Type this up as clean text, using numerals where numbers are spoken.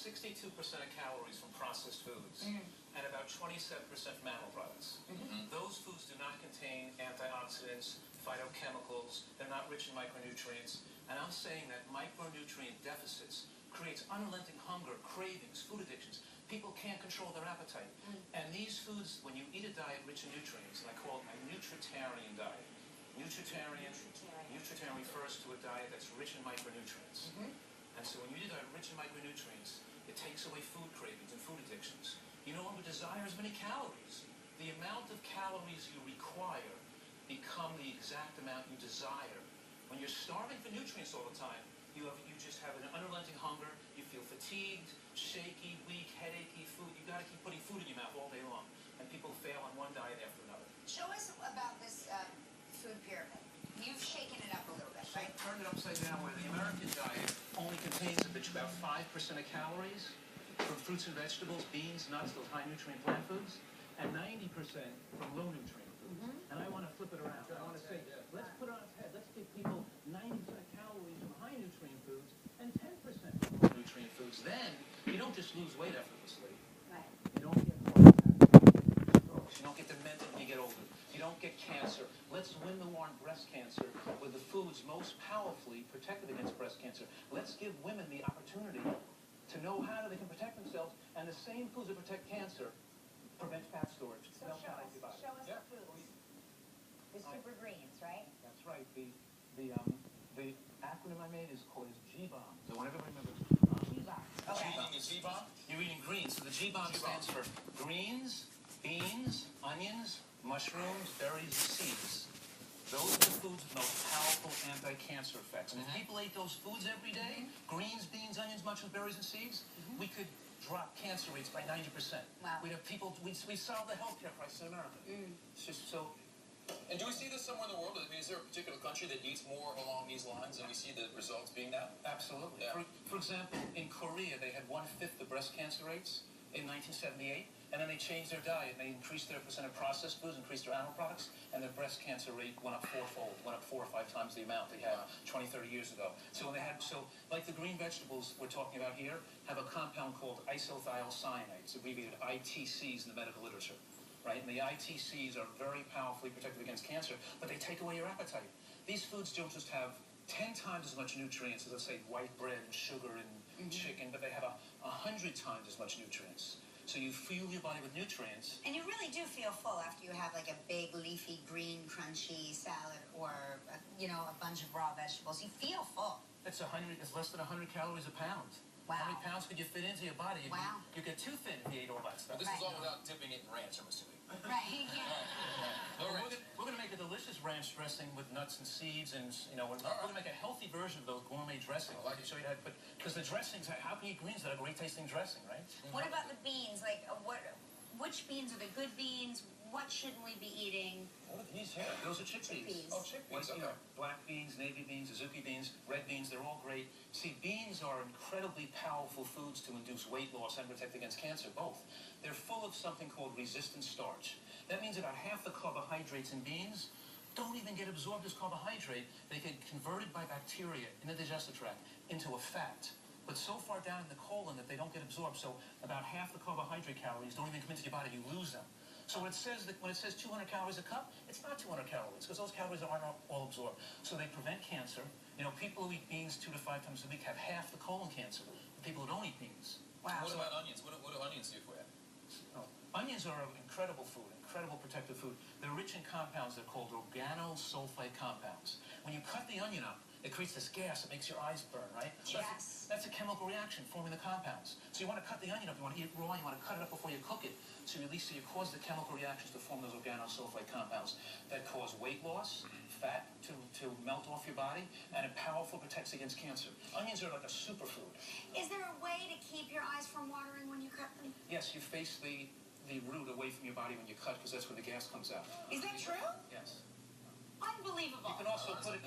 62% of calories from processed foods and about 27% from animal products. Those foods do not contain antioxidants, phytochemicals, they're not rich in micronutrients, and I'm saying that micronutrient deficits creates unrelenting hunger, cravings, food addictions. People can't control their appetite. And these foods, when you eat a diet rich in nutrients, and I call it my nutritarian diet. Nutritarian refers to a diet that's rich in micronutrients. And so when you eat a diet rich in micronutrients, it takes away food cravings and food addictions. You no longer desire as many calories. The amount of calories you require become the exact amount you desire. When you're starving for nutrients all the time, you just have an unrelenting hunger, you feel fatigued, shaky, weak, headachy, food. You got to keep putting food in your mouth all day long. And people fail on one diet after another. Show us about this food pyramid. You've shaken it up a little bit, right? Turned it upside down where the American diet only contains about 5% of calories from fruits and vegetables, beans, nuts, those high nutrient plant foods, and 90% from low nutrient foods. And I want to flip it around. I want to say, let's put it on its head. Let's give people 90% of calories from high nutrient foods and 10% from low nutrient foods. Then you don't just lose weight effortlessly. Right. You don't get heart attacks. You don't get demented when you get older. You don't get cancer. Let's win the war on breast cancer with the foods most powerfully protected against breast cancer. Let's give women the opportunity to know how they can protect themselves, and the same foods that protect cancer prevent fat storage. So show us the foods. The super greens, right? That's right. The acronym I made is called G-BOMB. So I want everybody to remember G-BOMB. Okay. G-BOMB? You're eating greens. So the G-BOMB stands for greens, beans, onions, mushrooms, berries, and seeds. Those are the foods with the most powerful anti-cancer effects. And if people ate those foods every day, greens, beans, onions, mushrooms, berries, and seeds, we could drop cancer rates by 90%. Wow. We'd have people, we solve the healthcare crisis in America. It's just so... And do we see this somewhere in the world? I mean, is there a particular country that eats more along these lines, and we see the results being that? Absolutely. Yeah. For example, in Korea, they had 1/5 the breast cancer rates in 1978, and then they changed their diet. They increased their percent of processed foods, increased their animal products, and their breast cancer rate went up fourfold, went up 4 or 5 times the amount they had 20, 30 years ago. So when they had, like the green vegetables we're talking about here, have a compound called isothiocyanate. It's abbreviated ITCs in the medical literature. Right? And the ITCs are very powerfully protective against cancer, but they take away your appetite. These foods don't just have 10 times as much nutrients as, let's say, white bread and sugar and chicken, but they have 100 times as much nutrients. So you fuel your body with nutrients. And you really do feel full after you have like a big leafy green crunchy salad or a bunch of raw vegetables. You feel full. It's less than 100 calories a pound. Wow. How many pounds could you fit into your body? Wow. You get too thin if you ate all that stuff. But this is all without dipping it in ranch, I'm assuming. Right. Yeah. No We're ranch. going to make a delicious ranch dressing with nuts and seeds, and we're going to make a healthy version of those gourmet dressings. I like to show you how to put, because the dressings, how can you eat greens that are great tasting dressing, right? What about the beans? Like, which beans are the good beans? What shouldn't we be eating? What are these here? Those are chickpeas. Oh, chickpeas, okay. Black beans, navy beans, azuki beans, red beans, they're all great. See, beans are incredibly powerful foods to induce weight loss and protect against cancer, both. They're full of something called resistant starch. That means about half the carbohydrates in beans don't even get absorbed as carbohydrate. They get converted by bacteria in the digestive tract into a fat. But so far down in the colon that they don't get absorbed, so about half the carbohydrate calories don't even come into your body, you lose them. So when it says 200 calories a cup, it's not 200 calories, because those calories aren't all absorbed. So they prevent cancer. People who eat beans 2 to 5 times a week have half the colon cancer. People who don't eat beans. Wow. What about onions? What do onions do for you? Onions are an incredible food, incredible protective food. They're rich in compounds that are called organosulfite compounds. When you cut the onion up, it creates this gas that makes your eyes burn, right? Yes. That's a chemical reaction forming the compounds. So you want to cut the onion up, you want to eat it raw, you want to cut it up before you cook it. So you cause the chemical reactions to form those organosulfite compounds that cause weight loss, fat to melt off your body, and it powerfully protects against cancer. Onions are like a superfood. Is there a way to keep your eyes from watering when you cut them? Yes, you face the root away from your body when you cut, because that's where the gas comes out. Is that true? Yes. Unbelievable. You can also put it.